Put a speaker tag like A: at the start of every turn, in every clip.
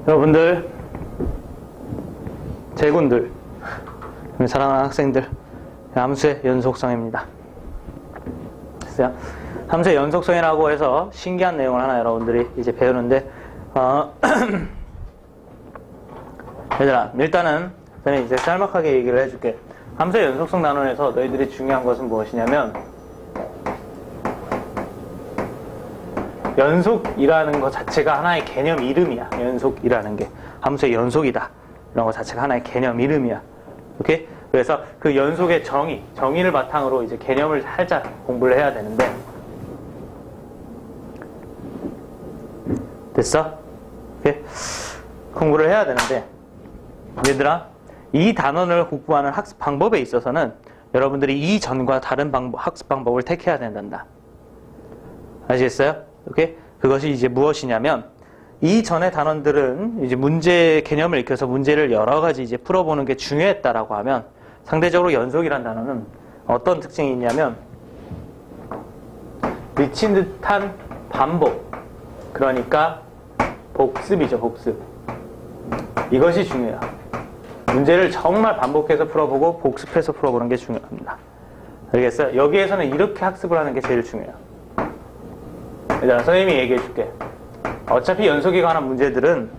A: 여러분들, 제군들, 사랑하는 학생들, 함수의 연속성입니다. 됐어요? 함수의 연속성이라고 해서 신기한 내용을 하나 여러분들이 이제 배우는데, 얘들아, 일단은 저는 이제 짤막하게 얘기를 해줄게. 함수의 연속성 단원에서 너희들이 중요한 것은 무엇이냐면, 연속이라는 것 자체가 하나의 개념 이름이야. 연속이라는 게 함수의 연속이다 이런 것 자체가 하나의 개념 이름이야. 오케이? 그래서 그 연속의 정의를 바탕으로 이제 개념을 살짝 공부를 해야 되는데, 됐어? 오케이? 공부를 해야 되는데, 얘들아, 이 단원을 공부하는 학습 방법에 있어서는 여러분들이 이전과 다른 학습 방법을 택해야 된단다. 아시겠어요? 오케이? 그것이 이제 무엇이냐면, 이전의 단원들은 이제 문제 개념을 익혀서 문제를 여러 가지 이제 풀어보는 게 중요했다라고 하면, 상대적으로 연속이란 단어는 어떤 특징이 있냐면, 미친 듯한 반복. 그러니까 복습이죠, 복습. 이것이 중요해요. 문제를 정말 반복해서 풀어보고 복습해서 풀어보는 게 중요합니다. 알겠어요? 여기에서는 이렇게 학습을 하는 게 제일 중요해요. 일단 선생님이 얘기해 줄게. 어차피 연속에 관한 문제들은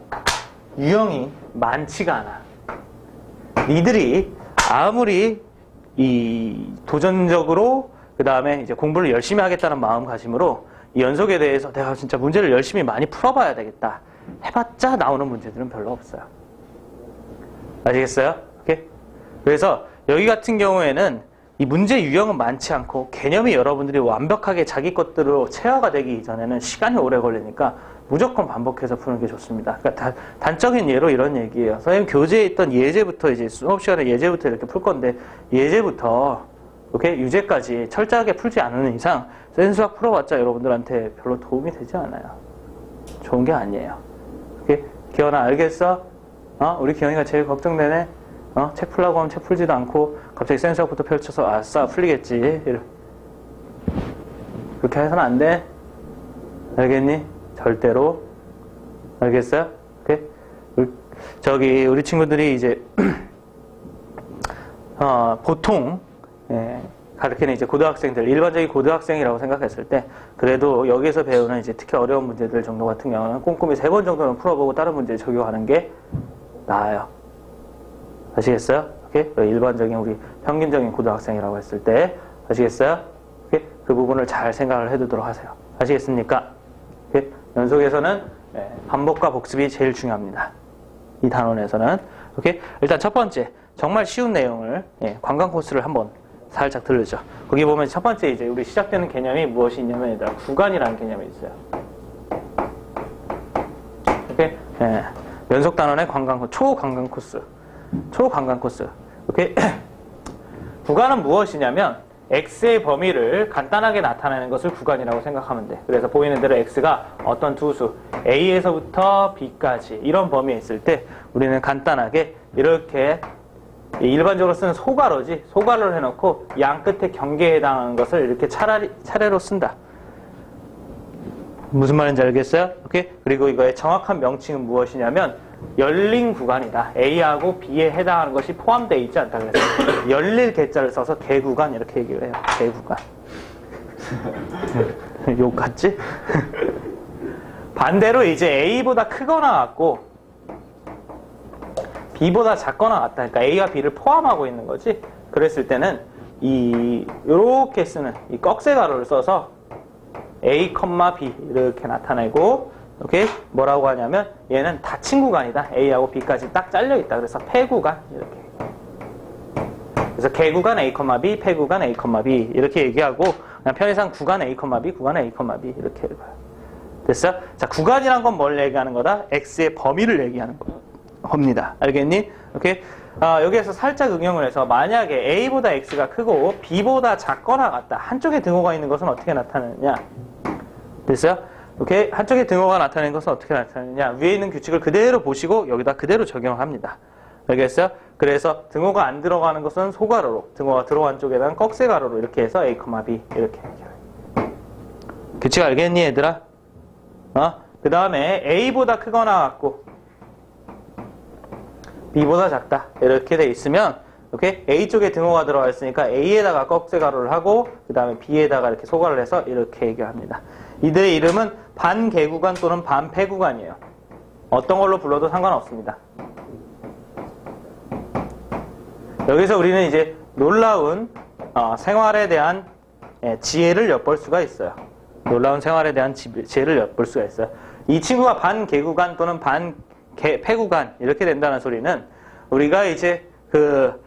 A: 유형이 많지가 않아. 니들이 아무리 이 도전적으로 그 다음에 이제 공부를 열심히 하겠다는 마음가짐으로 이 연속에 대해서 내가 진짜 문제를 열심히 많이 풀어봐야 되겠다 해봤자 나오는 문제들은 별로 없어요. 아시겠어요? 오케이? 그래서 여기 같은 경우에는 이 문제 유형은 많지 않고 개념이 여러분들이 완벽하게 자기 것들로 체화가 되기 이전에는 시간이 오래 걸리니까 무조건 반복해서 푸는 게 좋습니다. 그러니까 단적인 예로 이런 얘기예요. 선생님 교재에 있던 예제부터 이제 수업 시간에 예제부터 이렇게 풀 건데, 예제부터 오케이? 유제까지 철저하게 풀지 않는 이상 센수학 풀어봤자 여러분들한테 별로 도움이 되지 않아요. 좋은 게 아니에요. 오케이? 기현아 알겠어? 우리 기현이가 제일 걱정되네. 책 풀라고 하면 책 풀지도 않고 갑자기 센수학부터 펼쳐서 아싸 풀리겠지. 그렇게 해서는 안 돼. 알겠니? 절대로. 알겠어요? 오케이? 저기 우리 친구들이 이제 보통 가르치는 이제 고등학생들, 일반적인 고등학생이라고 생각했을 때 그래도 여기서 배우는 이제 특히 어려운 문제들 정도 같은 경우는 꼼꼼히 3번 정도는 풀어보고 다른 문제 적용하는 게 나아요. 아시겠어요? 오케이? 일반적인 우리 평균적인 고등학생이라고 했을 때 아시겠어요? 오케이? 그 부분을 잘 생각을 해두도록 하세요. 아시겠습니까? 오케이? 연속에서는 반복과 복습이 제일 중요합니다. 이 단원에서는. 오케이? 일단 첫 번째 정말 쉬운 내용을 관광 코스를 한번 살짝 들으죠. 거기 보면 첫 번째 이제 우리 시작되는 개념이 무엇이 있냐면 얘들아, 구간이라는 개념이 있어요. 오케이? 연속 단원의 초관광 코스. 초관광 코스. 오케이? 구간은 무엇이냐면 x의 범위를 간단하게 나타내는 것을 구간이라고 생각하면 돼. 그래서 보이는 대로 x가 어떤 두 수 a에서부터 b까지 이런 범위에 있을 때 우리는 간단하게 이렇게 일반적으로 쓰는 소괄호지, 소괄호를 해놓고 양 끝에 경계에 해당하는 것을 이렇게 차례로 쓴다. 무슨 말인지 알겠어요? 오케이? 그리고 이거의 정확한 명칭은 무엇이냐면 열린 구간이다. A하고 B에 해당하는 것이 포함되어 있지 않다. 그래서 열릴 개자를 써서 개구간 이렇게 얘기를 해요. 개구간. 욕 같지? 반대로 이제 A보다 크거나 같고 B보다 작거나 같다. 그러니까 A와 B를 포함하고 있는 거지. 그랬을 때는 요렇게 쓰는 이 꺽쇠 가로를 써서 A, B 이렇게 나타내고, 오케이? 뭐라고 하냐면 얘는 닫힌 구간이다. A하고 B까지 딱 잘려 있다. 그래서 폐구간 이렇게. 그래서 개구간 A, B, 폐구간 A, B 이렇게 얘기하고 그냥 편의상 구간 A, B, 구간 A, B 이렇게 읽어요. 됐어? 자, 구간이란 건 뭘 얘기하는 거다? X의 범위를 얘기하는 겁니다. 알겠니? 오케이? 여기에서 살짝 응용을 해서 만약에 A보다 X가 크고 B보다 작거나 같다. 한쪽에 등호가 있는 것은 어떻게 나타나느냐? 됐어요? 오케이? 한쪽에 등호가 나타내는 것은 어떻게 나타나느냐? 위에 있는 규칙을 그대로 보시고 여기다 그대로 적용을 합니다. 알겠어요? 그래서 등호가 안 들어가는 것은 소가로로, 등호가 들어간 쪽에다가 꺽쇠 가로로 이렇게 해서 A, B 이렇게 해요. 규칙 알겠니 얘들아? 그 다음에 A보다 크거나 같고 B보다 작다. 이렇게 돼 있으면 이렇게 A 쪽에 등호가 들어가 있으니까 A에다가 꺽쇠 가로를 하고 그 다음에 B에다가 이렇게 소가를 해서 이렇게 얘기합니다. 이들의 이름은 반개구간 또는 반폐구간이에요. 어떤 걸로 불러도 상관없습니다. 여기서 우리는 이제 놀라운 생활에 대한 지혜를 엿볼 수가 있어요. 놀라운 생활에 대한 지혜를 엿볼 수가 있어요. 이 친구가 반개구간 또는 반폐구간 이렇게 된다는 소리는 우리가 이제 그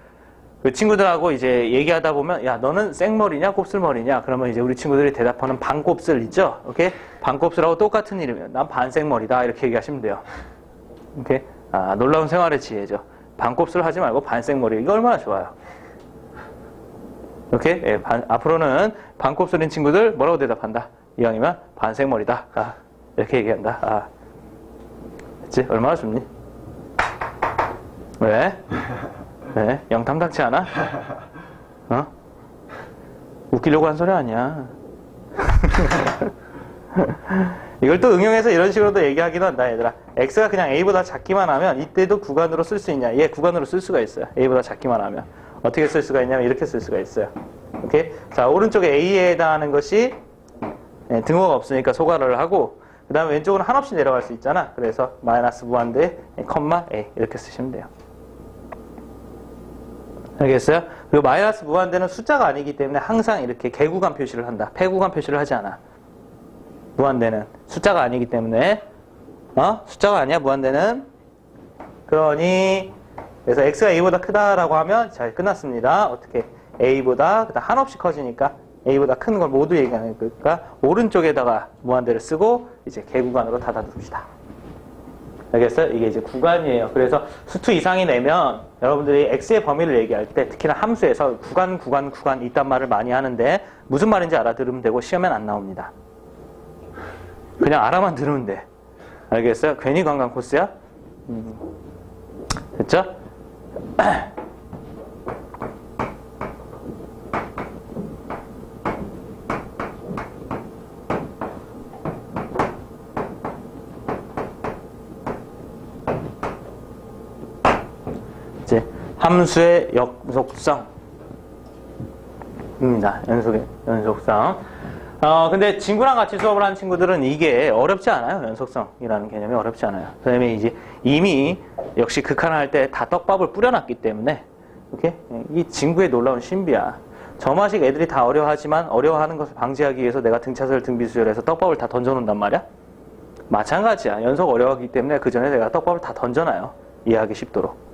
A: 친구들하고 이제 얘기하다 보면 야 너는 생머리냐 곱슬머리냐 그러면 이제 우리 친구들이 대답하는 반곱슬 있죠? 오케이? 반곱슬하고 똑같은 이름이에요. 난 반생머리다 이렇게 얘기하시면 돼요. 오케이? 놀라운 생활의 지혜죠. 반곱슬 하지 말고 반생머리. 이거 얼마나 좋아요. 이렇게 앞으로는 반곱슬인 친구들 뭐라고 대답한다? 이왕이면 반생머리다. 이렇게 얘기한다. 그치? 얼마나 좋니? 왜? 왜? 영 탐탁치 않아? 웃기려고 한 소리 아니야. 이걸 또 응용해서 이런 식으로도 얘기하기도 한다, 얘들아. X가 그냥 A보다 작기만 하면 이때도 구간으로 쓸 수 있냐? 예, 구간으로 쓸 수가 있어요. A보다 작기만 하면. 어떻게 쓸 수가 있냐면 이렇게 쓸 수가 있어요. 오케이? 자, 오른쪽에 A에 해당하는 것이 등호가 없으니까 소괄호를 하고 그 다음에 왼쪽은 한없이 내려갈 수 있잖아. 그래서 마이너스 무한대 컴마 A 이렇게 쓰시면 돼요. 알겠어요? 그리고 마이너스 무한대는 숫자가 아니기 때문에 항상 이렇게 개구간 표시를 한다. 폐구간 표시를 하지 않아. 무한대는 숫자가 아니기 때문에 숫자가 아니야 무한대는. 그러니 그래서 x가 a보다 크다라고 하면 잘 끝났습니다. 어떻게 a보다 그다음 한없이 커지니까 a보다 큰 걸 모두 얘기하는 거니까 오른쪽에다가 무한대를 쓰고 이제 개구간으로 닫아둡시다. 알겠어요? 이게 이제 구간이에요. 그래서 수투 이상이 내면 여러분들이 x의 범위를 얘기할 때 특히나 함수에서 구간 이딴 말을 많이 하는데 무슨 말인지 알아들으면 되고 시험엔 안 나옵니다. 그냥 알아만 들으면 돼. 알겠어요? 괜히 관광 코스야? 됐죠? 이제 함수의 연속성입니다. 연속성. 근데 친구랑 같이 수업을 하는 친구들은 이게 어렵지 않아요. 연속성이라는 개념이 어렵지 않아요. 선생님이 이제 이미 역시 극한할 때 다 떡밥을 뿌려놨기 때문에 이렇게 이 친구의 놀라운 신비야. 저마식 애들이 다 어려워하지만 어려워하는 것을 방지하기 위해서 내가 등차수열 등비수열해서 떡밥을 다 던져놓는단 말이야. 마찬가지야. 연속 어려워하기 때문에 그 전에 내가 떡밥을 다 던져놔요. 이해하기 쉽도록.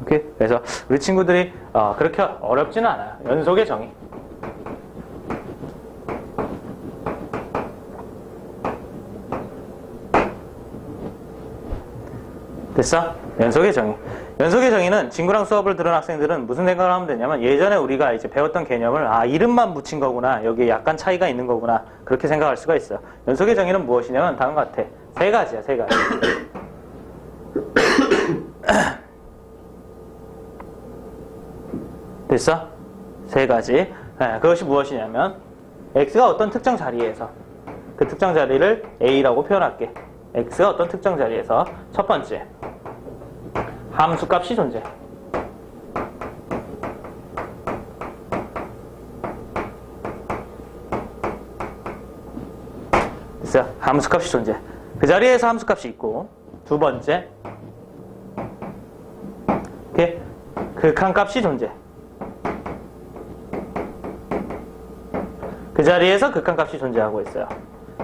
A: 오케이? 그래서 우리 친구들이 그렇게 어렵지는 않아요. 연속의 정의. 됐어? 연속의 정의. 연속의 정의는 친구랑 수업을 들은 학생들은 무슨 생각을 하면 되냐면 예전에 우리가 이제 배웠던 개념을 이름만 붙인 거구나. 여기에 약간 차이가 있는 거구나. 그렇게 생각할 수가 있어요. 연속의 정의는 무엇이냐면 다음과 같아. 세 가지야, 세 가지. 됐어? 세 가지. 그것이 무엇이냐면 x가 어떤 특정 자리에서 그 특정 자리를 a라고 표현할게. x가 어떤 특정 자리에서 첫 번째 함수값이 존재. 됐어요? 함수값이 존재. 그 자리에서 함수값이 있고 두 번째 이렇게 극한값이 존재. 그 자리에서 극한값이 존재하고 있어요.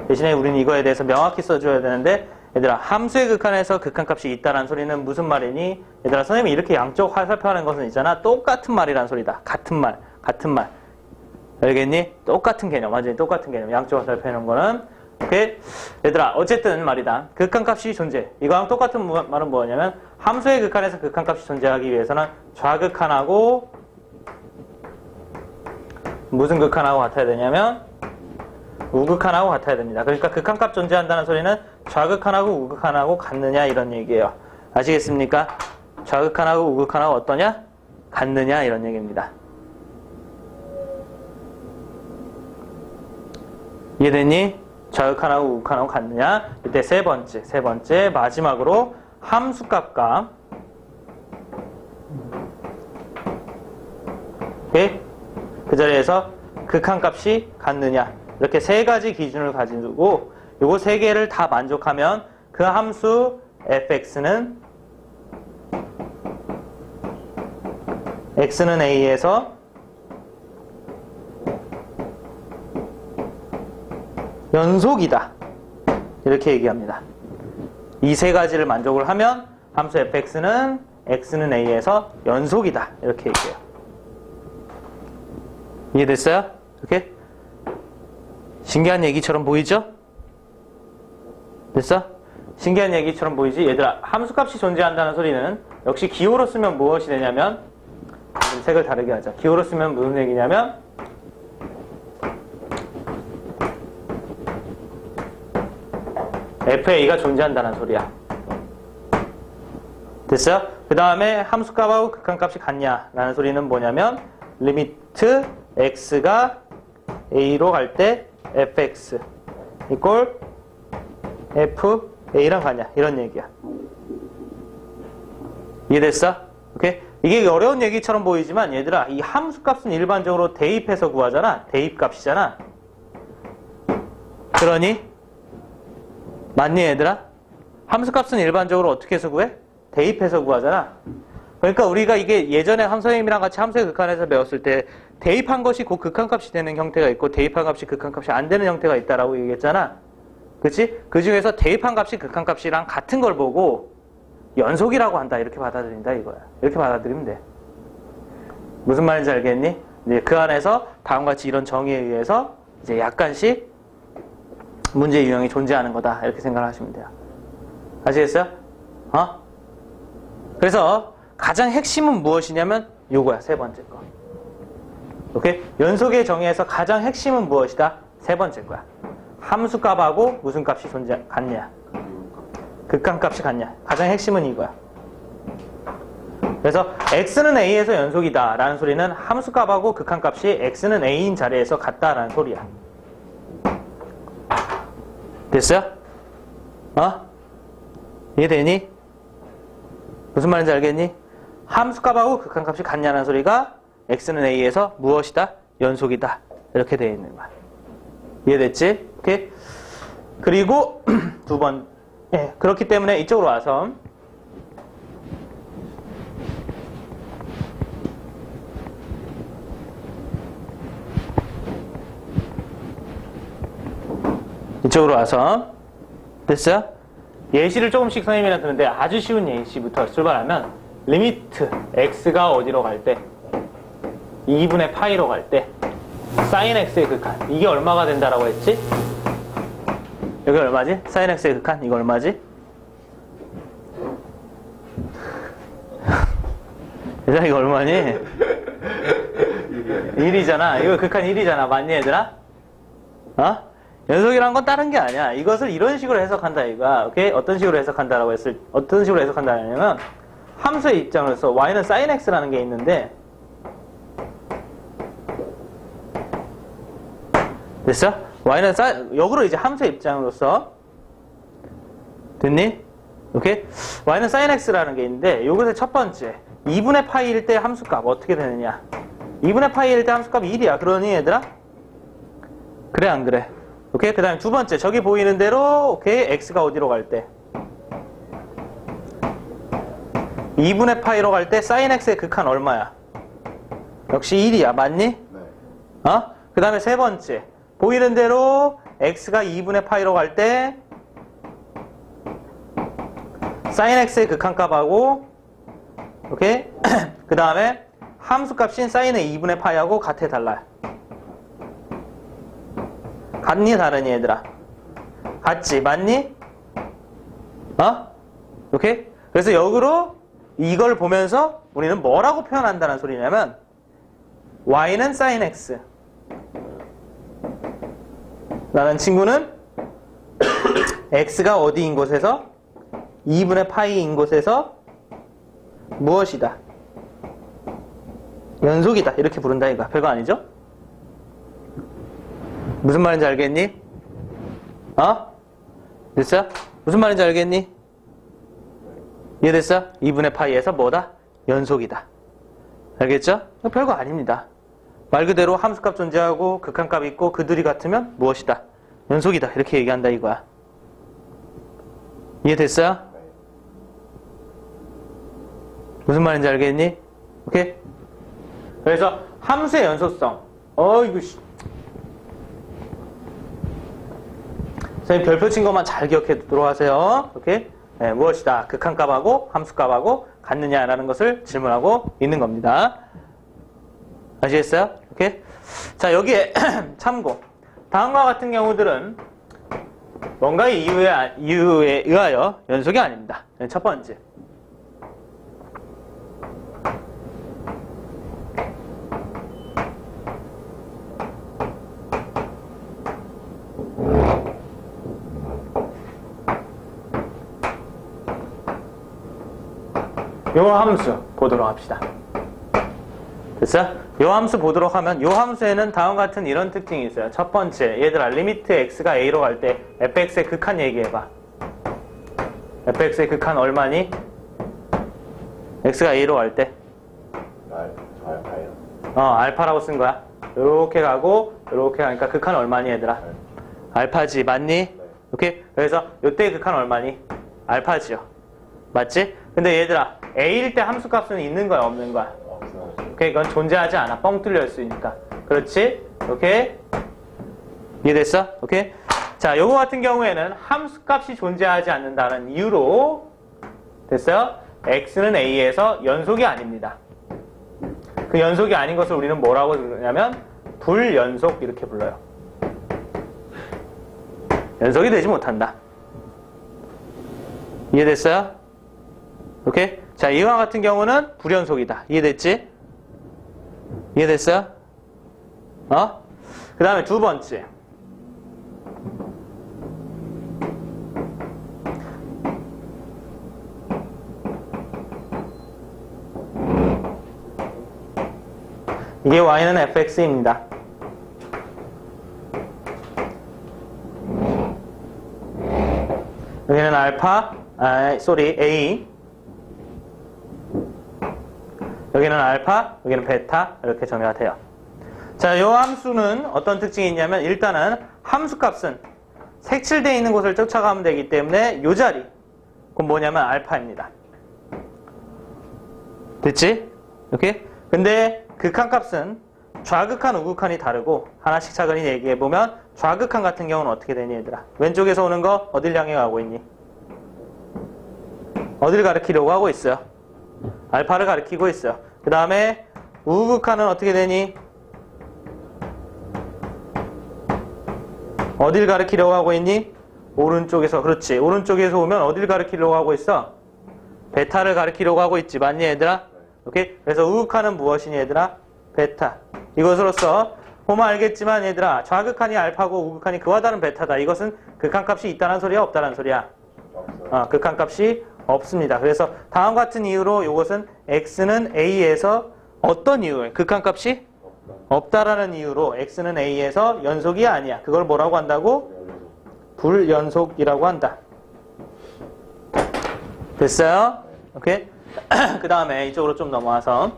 A: 대신에 우리는 이거에 대해서 명확히 써줘야 되는데 얘들아 함수의 극한에서 극한값이 있다는 소리는 무슨 말이니? 얘들아 선생님이 이렇게 양쪽 화살표하는 것은 있잖아. 똑같은 말이란 소리다. 같은 말. 알겠니? 똑같은 개념. 완전히 똑같은 개념. 양쪽 화살표하는 거는 오케이? 얘들아 어쨌든 말이다. 극한값이 존재. 이거랑 똑같은 말은 뭐냐면 함수의 극한에서 극한값이 존재하기 위해서는 좌극한하고 무슨 극한하고 같아야 되냐면 우극한하고 같아야 됩니다. 그러니까 극한값 존재한다는 소리는 좌극한하고 우극한하고 같느냐 이런 얘기예요. 아시겠습니까? 좌극한하고 우극한하고 어떠냐? 같느냐 이런 얘기입니다. 이해됐니? 좌극한하고 우극한하고 같느냐? 이때 세 번째 마지막으로 함수값과 그 자리에서 극한값이 같느냐. 이렇게 세 가지 기준을 가지고 요거 세 개를 다 만족하면 그 함수 fx는 x는 a에서 연속이다. 이렇게 얘기합니다. 이 세 가지를 만족을 하면 함수 fx는 x는 a에서 연속이다. 이렇게 얘기해요. 이해됐어요? 이렇게? 신기한 얘기처럼 보이죠? 됐어? 신기한 얘기처럼 보이지? 얘들아, 함수값이 존재한다는 소리는 역시 기호로 쓰면 무엇이 되냐면, 좀 색을 다르게 하자. 기호로 쓰면 무슨 얘기냐면, FA가 존재한다는 소리야. 됐어요? 그 다음에 함수값하고 극한값이 같냐라는 소리는 뭐냐면, 리미트 x가 a로 갈 때 fx 이꼴 fa랑 같냐, 이런 얘기야. 이해됐어? 오케이? 이게 어려운 얘기처럼 보이지만 얘들아, 이 함수값은 일반적으로 대입해서 구하잖아. 대입값이잖아. 그러니 맞니 얘들아? 함수값은 일반적으로 어떻게 해서 구해? 대입해서 구하잖아. 그러니까 우리가 이게 예전에 선생님이랑 같이 함수의 극한에서 배웠을 때 대입한 것이 곧 극한값이 되는 형태가 있고 대입한 값이 극한값이 안 되는 형태가 있다라고 얘기했잖아. 그치? 그 중에서 대입한 값이 극한값이랑 같은 걸 보고 연속이라고 한다. 이렇게 받아들인다 이거야. 이렇게 받아들이면 돼. 무슨 말인지 알겠니? 이제 그 안에서 다음과 같이 이런 정의에 의해서 이제 약간씩 문제 유형이 존재하는 거다. 이렇게 생각을 하시면 돼요. 아시겠어요? 그래서 가장 핵심은 무엇이냐면 요거야. 세 번째 거. 오케이? 연속의 정의에서 가장 핵심은 무엇이다? 세 번째 거야. 함수값하고 무슨 값이 같냐? 극한값이 같냐? 가장 핵심은 이거야. 그래서 x는 a에서 연속이다 라는 소리는 함수값하고 극한값이 x는 a인 자리에서 같다라는 소리야. 됐어요? 이해되니? 무슨 말인지 알겠니? 함수값하고 극한값이 같냐는 소리가 x는 a에서 무엇이다? 연속이다. 이렇게 되어 있는 거야. 이해됐지? 오케이? 그리고 두 번, 그렇기 때문에 이쪽으로 와서 됐어요? 예시를 조금씩 선생님이랑 드는데 아주 쉬운 예시부터 출발하면 리미트 x가 어디로 갈 때 2분의 파이로 갈 때 sin x의 극한 이게 얼마가 된다라고 했지? 여기 얼마지? sin x의 극한 이거 얼마지? 얘들아 이거 얼마니? 1이잖아. 이거 극한 1이잖아. 맞니 얘들아? 연속이란 건 다른 게 아니야. 이것을 이런 식으로 해석한다 이거야. 오케이? 어떤 식으로 해석한다라고 어떤 식으로 해석한다냐면 함수의 입장으로서 y는 sin x라는 게 있는데 됐어? y는 역으로 이제 함수의 입장으로서 됐니? 오케이? y는 sin x라는 게 있는데 이것의 첫 번째 2분의 파이일 때 함수값 어떻게 되느냐? 2분의 파이일 때 함수값이 1이야. 그러니 얘들아? 그래 안 그래? 오케이? 그 다음에 두 번째 저기 보이는 대로 오케이? x가 어디로 갈 때? 2분의 파이로 갈 때 sin x의 극한 얼마야? 역시 1이야. 맞니?
B: 네.
A: 그 다음에 세 번째 보이는 대로 x가 2분의 파이로 갈 때 sin x의 극한값하고 오케이? 그 다음에 함수값인 sin의 2분의 파이하고 같아 달라요. 같니 다르니 얘들아? 같지? 맞니? 오케이? 그래서 역으로 이걸 보면서 우리는 뭐라고 표현한다는 소리냐면 y는 sin x 라는 친구는 x가 어디인 곳에서 2분의 파이인 곳에서 무엇이다? 연속이다. 이렇게 부른다 이거. 별거 아니죠? 무슨 말인지 알겠니? 됐어? 무슨 말인지 알겠니? 이해됐어? 2분의 파이에서 뭐다? 연속이다. 알겠죠? 별거 아닙니다. 말 그대로 함수값 존재하고 극한값 있고 그 둘이 같으면 무엇이다? 연속이다. 이렇게 얘기한다 이거야. 이해됐어요? 무슨 말인지 알겠니? 오케이? 그래서 함수의 연속성. 이거 선생님 별표 친 것만 잘 기억해 두도록 하세요. 오케이? 네, 무엇이다? 극한값하고 함수값하고 같느냐라는 것을 질문하고 있는 겁니다. 아시겠어요? 오케이? 자, 여기에 참고. 다음과 같은 경우들은 뭔가의 이유에 의하여 연속이 아닙니다. 첫 번째. 요 함수 보도록 합시다. 됐어요? 요 함수 보도록 하면 요 함수에는 다음과 같은 이런 특징이 있어요. 첫 번째, 얘들아 리미트 x가 a로 갈 때 fx의 극한 얘기해봐. fx의 극한 얼마니? x가 a로 갈 때 알파라고 쓴 거야. 요렇게 가고 요렇게 가니까 극한 얼마니 얘들아? 알파지 맞니? 오케이? 그래서 요때 극한 얼마니? 알파지요. 맞지? 근데 얘들아 a일 때 함수값은 있는 거야 없는 거야? 오케이, 이건 존재하지 않아. 뻥 뚫려 있으니까. 그렇지? 오케이? 이해됐어? 오케이? 자, 요거 같은 경우에는 함수값이 존재하지 않는다는 이유로 됐어요? x는 a에서 연속이 아닙니다. 그 연속이 아닌 것을 우리는 뭐라고 부르냐면 불연속 이렇게 불러요. 연속이 되지 못한다. 이해됐어요? 오케이? 자, 이와 같은 경우는 불연속이다. 이해됐지? 이해됐어요? 그 다음에 두 번째. 이게 y는 fx입니다. 여기는 a. 여기는 알파, 여기는 베타 이렇게 정의가 돼요. 자, 이 함수는 어떤 특징이 있냐면 일단은 함수값은 색칠되어 있는 곳을 쫓아가면 되기 때문에 이 자리 그건 뭐냐면 알파입니다. 됐지? 오케이? 근데 극한값은 좌극한, 우극한이 다르고 하나씩 차근히 얘기해보면 좌극한 같은 경우는 어떻게 되니 얘들아? 왼쪽에서 오는 거 어딜 향해 가고 있니? 어딜 가리키려고 하고 있어요? 알파를 가리키고 있어요. 그 다음에 우극한은 어떻게 되니? 어딜 가리키려고 하고 있니? 오른쪽에서. 그렇지. 오른쪽에서 오면 어딜 가리키려고 하고 있어? 베타를 가리키려고 하고 있지. 맞니 얘들아? 오케이? 그래서 우극한은 무엇이니 얘들아? 베타. 이것으로써 보면 알겠지만 얘들아 좌극한이 알파고 우극한이 그와 다른 베타다. 이것은 극한값이 있다는 소리야 없다는 소리야? 극한값이 없습니다. 그래서 다음 같은 이유로 이것은 x는 a에서 어떤 이유에 극한값이 없다라는 이유로 x는 a에서 연속이 아니야. 그걸 뭐라고 한다고? 불연속이라고 한다. 됐어요? 오케이? 그 다음에 이쪽으로 좀 넘어와서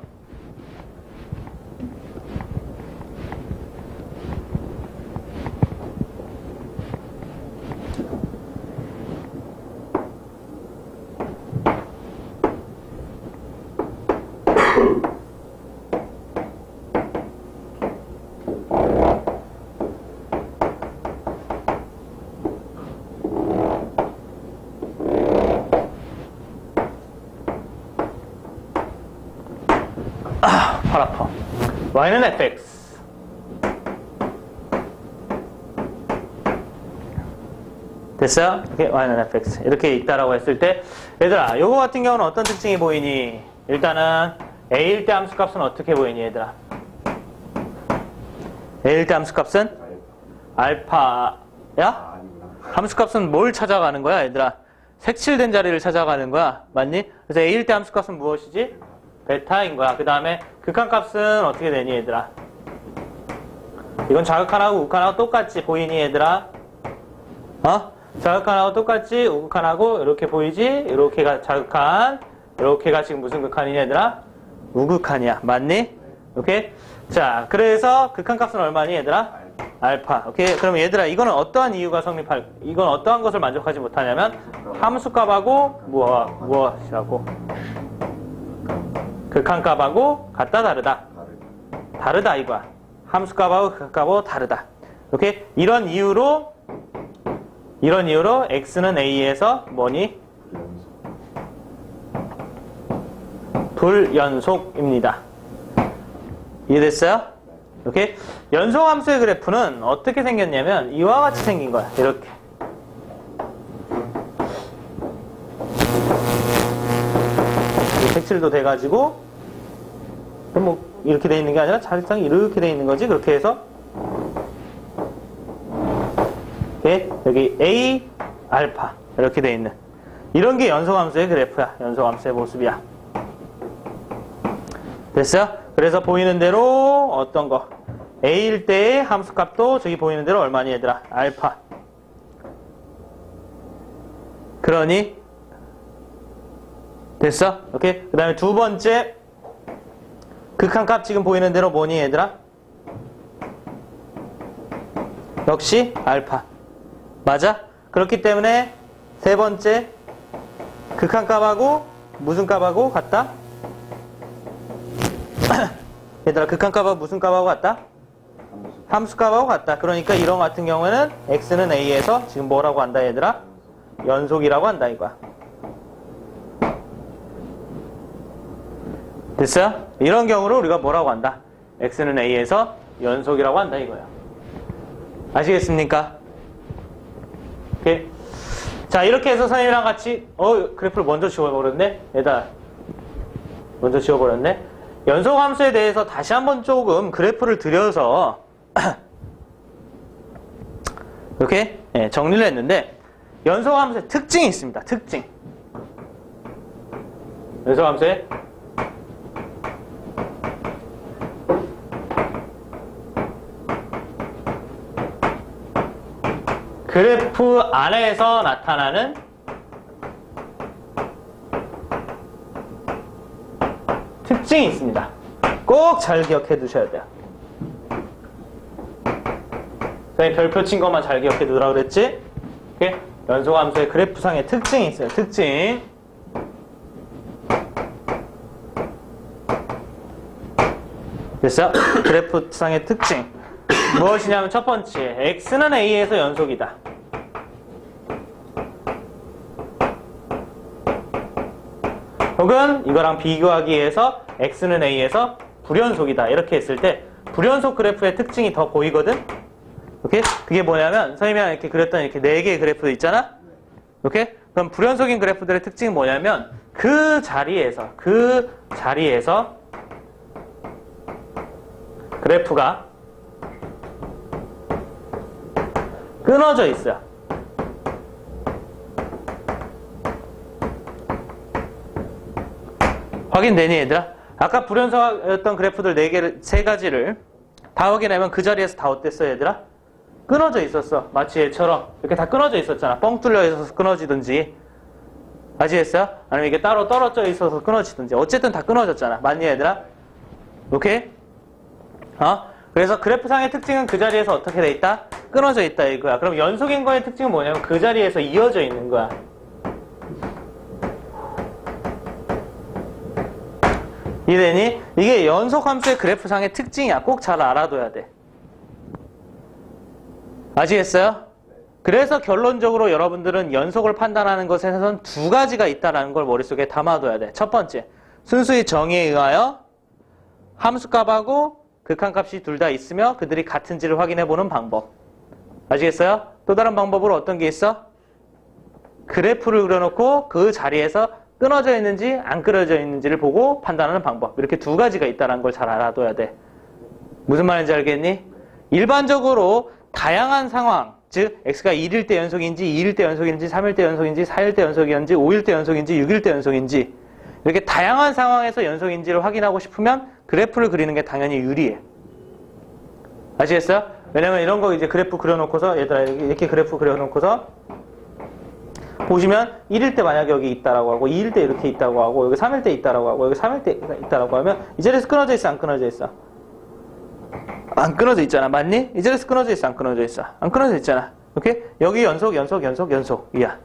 A: 팔 아파. y는 fx. 됐어요? 이렇게 y는 fx. 이렇게 있다라고 했을 때, 얘들아, 요거 같은 경우는 어떤 특징이 보이니? 일단은 a일 때 함수값은 어떻게 보이니, 얘들아? a일 때 함수값은 알파야? 함수값은 뭘 찾아가는 거야, 얘들아? 색칠된 자리를 찾아가는 거야. 맞니? 그래서 a일 때 함수값은 무엇이지? 베타인 거야. 그 다음에 극한값은 어떻게 되니 얘들아? 이건 좌극한하고 우극한하고 똑같이 보이니 얘들아? 좌극한하고 똑같지? 우극한하고 이렇게 보이지? 이렇게가 좌극한, 이렇게가 지금 무슨 극한이니 얘들아? 우극한이야. 맞니? 오케이? 자, 그래서 극한값은 얼마니 얘들아? 알파. 오케이. 그럼 얘들아 이거는 어떠한 이유가 이건 어떠한 것을 만족하지 못하냐면 함수값하고 무엇이라고? 극한값하고 같다 다르다. 다르다 이거야. 함수값하고 극한값하고 다르다. 오케이. 이런 이유로 x는 a에서 뭐니? 불연속입니다. 이해됐어요? 오케이? 연속함수의 그래프는 어떻게 생겼냐면 이와 같이 생긴 거야. 이렇게. 색칠도 돼가지고 뭐 이렇게 돼 있는 게 아니라 자리상 이렇게 돼 있는 거지. 그렇게 해서 오케이? 여기 A, 알파 이렇게 돼 있는 이런 게 연속함수의 그래프야. 연속함수의 모습이야. 됐어요? 그래서 보이는 대로 어떤 거 A일 때의 함수값도 저기 보이는 대로 얼마니 얘들아? 알파. 그러니 됐어? 오케이? 그 다음에 두 번째 극한값 지금 보이는 대로 뭐니 얘들아? 역시 알파. 맞아? 그렇기 때문에 세 번째 극한값하고 무슨 값하고 같다? 얘들아 극한값하고 무슨 값하고 같다? 함수값하고 같다. 그러니까 이런 같은 경우에는 x는 a에서 지금 뭐라고 한다 얘들아? 연속이라고 한다 이거야. 됐어요? 이런 경우로 우리가 뭐라고 한다? x는 a에서 연속이라고 한다 이거야. 아시겠습니까? 오케이. 자 이렇게 해서 선생님이랑 같이 그래프를 먼저 지워버렸네? 얘들아 먼저 지워버렸네? 연속함수에 대해서 다시 한번 조금 그래프를 들여서 이렇게 정리를 했는데 연속함수의 특징이 있습니다. 특징. 연속함수의 그래프 안에서 나타나는 특징이 있습니다. 꼭 잘 기억해 두셔야 돼요. 선생님 별표 친 것만 잘 기억해 두라고 그랬지? 이렇게 연속함수의 그래프상의 특징이 있어요. 특징. 됐어요? 그래프상의 특징. 무엇이냐면 첫 번째, x는 a에서 연속이다. 혹은 이거랑 비교하기 위해서 x는 a에서 불연속이다. 이렇게 했을 때 불연속 그래프의 특징이 더 보이거든? 오케이? 그게 뭐냐면 선생님이랑 이렇게 그렸던 이렇게 4개의 그래프 있잖아? 오케이? 그럼 불연속인 그래프들의 특징이 뭐냐면 그 자리에서 그래프가 끊어져 있어요. 확인되니 얘들아? 아까 불연속이었던 그래프들 3가지를 다 확인하면 그 자리에서 다 어땠어 얘들아? 끊어져 있었어. 마치 얘처럼 이렇게 다 끊어져 있었잖아. 뻥 뚫려 있어서 끊어지든지 아시겠어요? 아니면 이게 따로 떨어져 있어서 끊어지든지 어쨌든 다 끊어졌잖아. 맞니 얘들아? 오케이? 그래서 그래프상의 특징은 그 자리에서 어떻게 돼 있다? 끊어져 있다 이거야. 그럼 연속인 거의 특징은 뭐냐면 그 자리에서 이어져 있는 거야. 이해되니? 이게 연속함수의 그래프상의 특징이야. 꼭 잘 알아둬야 돼. 아시겠어요? 그래서 결론적으로 여러분들은 연속을 판단하는 것에선 2가지가 있다는 걸 머릿속에 담아둬야 돼. 첫 번째, 순수히 정의에 의하여 함수값하고 극한값이 둘 다 있으며 그들이 같은지를 확인해보는 방법. 아시겠어요? 또 다른 방법으로 어떤 게 있어? 그래프를 그려놓고 그 자리에서 끊어져 있는지 안 끊어져 있는지를 보고 판단하는 방법. 이렇게 2가지가 있다는 걸 잘 알아둬야 돼. 무슨 말인지 알겠니? 일반적으로 다양한 상황, 즉 x가 1일 때 연속인지 2일 때 연속인지 3일 때 연속인지 4일 때 연속인지 5일 때 연속인지 6일 때 연속인지 이렇게 다양한 상황에서 연속인지를 확인하고 싶으면 그래프를 그리는 게 당연히 유리해. 아시겠어요? 왜냐면 이런 거 이제 그래프 그려놓고서 얘들아 이렇게 그래프 그려놓고서 보시면 1일 때 만약에 여기 있다라고 하고 2일 때 이렇게 있다고 하고 여기 3일 때 있다라고 하고 여기 3일 때 있다라고 하면 이 자리에서 끊어져 있어 안 끊어져 있어? 안 끊어져 있잖아. 맞니? 이 자리에서 끊어져 있어? 안 끊어져 있어? 안 끊어져 있잖아. 오케이? 여기 연속, 연속, 연속, 연속이야.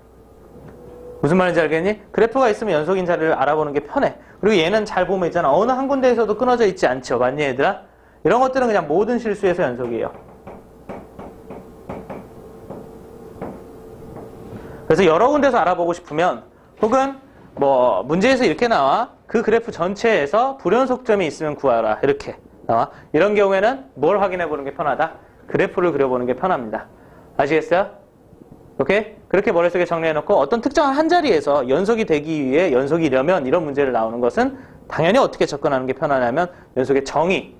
A: 무슨 말인지 알겠니? 그래프가 있으면 연속인 자리를 알아보는 게 편해. 그리고 얘는 잘 보면 있잖아. 어느 한 군데에서도 끊어져 있지 않죠. 맞니, 얘들아? 이런 것들은 그냥 모든 실수에서 연속이에요. 그래서 여러 군데서 알아보고 싶으면, 혹은 뭐 문제에서 이렇게 나와. 그 그래프 전체에서 불연속점이 있으면 구하라. 이렇게 나와. 이런 경우에는 뭘 확인해 보는 게 편하다? 그래프를 그려보는 게 편합니다. 아시겠어요? 오케이? 그렇게 머릿속에 정리해놓고 어떤 특정한 한 자리에서 연속이 되기 위해 연속이려면 이런 문제를 나오는 것은 당연히 어떻게 접근하는 게 편하냐면 연속의 정의,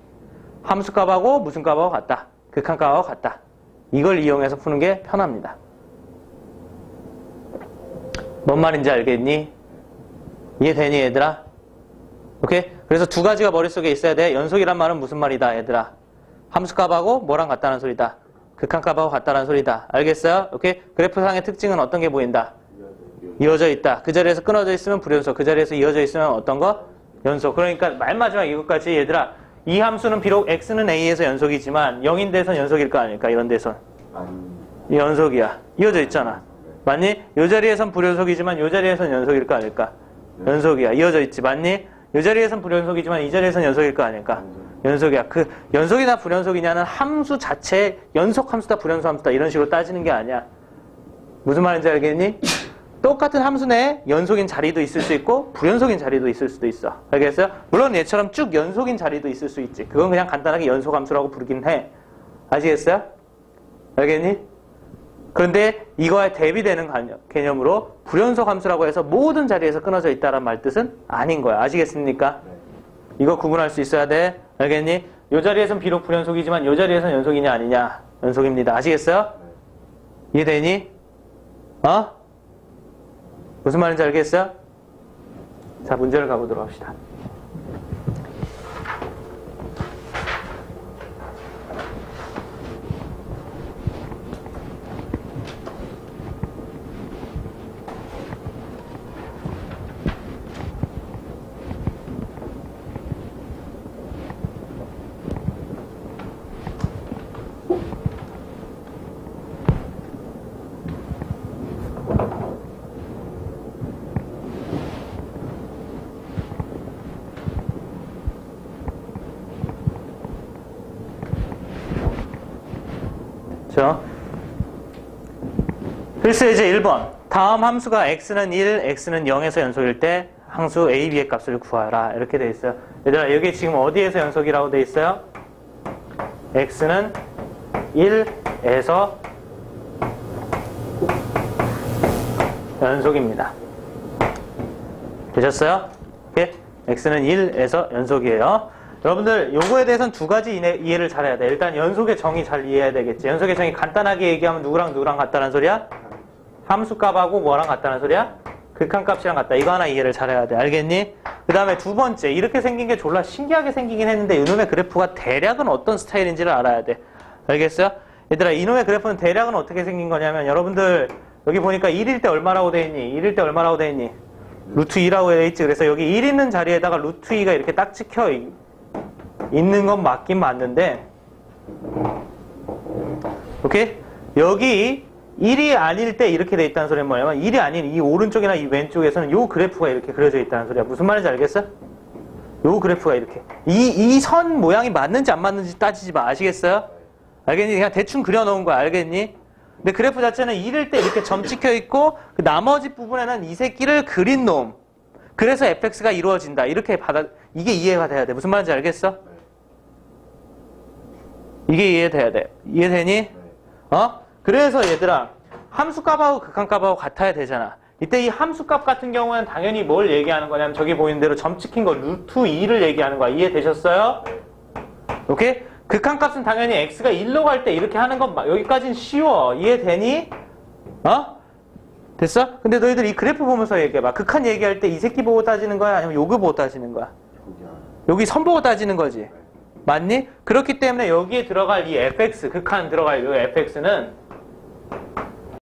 A: 함수값하고 무슨 값하고 같다, 극한값하고 같다. 이걸 이용해서 푸는 게 편합니다. 뭔 말인지 알겠니? 이해되니 얘들아? 오케이? 그래서 두 가지가 머릿속에 있어야 돼. 연속이란 말은 무슨 말이다 얘들아? 함수값하고 뭐랑 같다는 소리다. 극한값하고 같다는 소리다. 알겠어요? 오케이? 그래프상의 특징은 어떤 게 보인다? 이어져 있다. 그 자리에서 끊어져 있으면 불연속. 그 자리에서 이어져 있으면 어떤 거? 연속. 그러니까 맨 마지막 이것까지 얘들아, 이 함수는 비록 x는 a에서 연속이지만 0인 데선 연속일 거 아닐까? 이런 데선. 이 연속이야. 이어져 있잖아. 맞니? 이 자리에선 불연속이지만 이 자리에선 연속일 거 아닐까? 연속이야. 이어져 있지. 맞니? 이 자리에선 불연속이지만 이 자리에선 연속일 거 아닐까? 연속이야. 그 연속이나 불연속이냐는 함수 자체 연속 함수다 불연속 함수다 이런 식으로 따지는 게 아니야. 무슨 말인지 알겠니? 똑같은 함수 내에 연속인 자리도 있을 수 있고 불연속인 자리도 있을 수도 있어. 알겠어요? 물론 얘처럼 쭉 연속인 자리도 있을 수 있지. 그건 그냥 간단하게 연속 함수라고 부르긴 해. 아시겠어요? 알겠니? 그런데 이거에 대비되는 개념으로 불연속 함수라고 해서 모든 자리에서 끊어져 있다는 말 뜻은 아닌 거야. 아시겠습니까? 이거 구분할 수 있어야 돼. 알겠니? 이 자리에선 비록 불연속이지만 이 자리에선 연속이냐 아니냐? 연속입니다. 아시겠어요? 이해되니? 어? 무슨 말인지 알겠어요? 자, 문제를 가보도록 합시다. 그래서 이제 1번 다음 함수가 x는 1, x는 0에서 연속일 때 함수 a, b의 값을 구하라 이렇게 돼 있어요. 얘들아 여기 지금 어디에서 연속이라고 돼 있어요? x는 1에서 연속입니다. 되셨어요? 오케이? x는 1에서 연속이에요. 여러분들 요거에 대해서는 두 가지 이해를 잘해야 돼. 일단 연속의 정의 잘 이해해야 되겠지. 연속의 정의 간단하게 얘기하면 누구랑 누구랑 같다는 소리야? 함수값하고 뭐랑 같다는 소리야? 극한값이랑 같다. 이거 하나 이해를 잘해야 돼. 알겠니? 그 다음에 두 번째, 이렇게 생긴 게 졸라 신기하게 생기긴 했는데 이놈의 그래프가 대략은 어떤 스타일인지를 알아야 돼. 알겠어요? 얘들아 이놈의 그래프는 대략은 어떻게 생긴 거냐면 여러분들 여기 보니까 1일 때 얼마라고 돼 있니? 1일 때 얼마라고 돼 있니? 루트 2라고 돼 있지. 그래서 여기 1 있는 자리에다가 루트 2가 이렇게 딱 찍혀 있는 건 맞긴 맞는데 오케이? 여기 1이 아닐 때 이렇게 돼 있다는 소리는 뭐냐면 1이 아닌 이 오른쪽이나 이 왼쪽에서는 요 그래프가 이렇게 그려져 있다는 소리야. 무슨 말인지 알겠어? 요 그래프가 이렇게 이 선 모양이 맞는지 안 맞는지 따지지 마. 아시겠어요? 알겠니? 그냥 대충 그려놓은 거야. 알겠니? 근데 그래프 자체는 1일 때 이렇게 점 찍혀 있고 그 나머지 부분에는 이 새끼를 그린 놈. 그래서 fx가 이루어진다. 이렇게 이게 이해가 돼야 돼. 무슨 말인지 알겠어? 이게 이해돼야 돼. 이해되니? 어? 그래서 얘들아 함수값하고 극한값하고 같아야 되잖아. 이때 이 함수값 같은 경우는 당연히 뭘 얘기하는 거냐면 저기 보이는 대로 점 찍힌 거 루트 2를 얘기하는 거야. 이해되셨어요? 오케이? 극한값은 당연히 x가 1로 갈 때 이렇게 하는 건 여기까지는 쉬워. 이해되니? 어? 됐어? 근데 너희들 이 그래프 보면서 얘기해봐. 극한 얘기할 때 이 새끼 보고 따지는 거야? 아니면 요거 보고 따지는 거야? 여기 선 보고 따지는 거지. 맞니? 그렇기 때문에 여기에 들어갈 이 fx, 극한 들어갈 이 fx는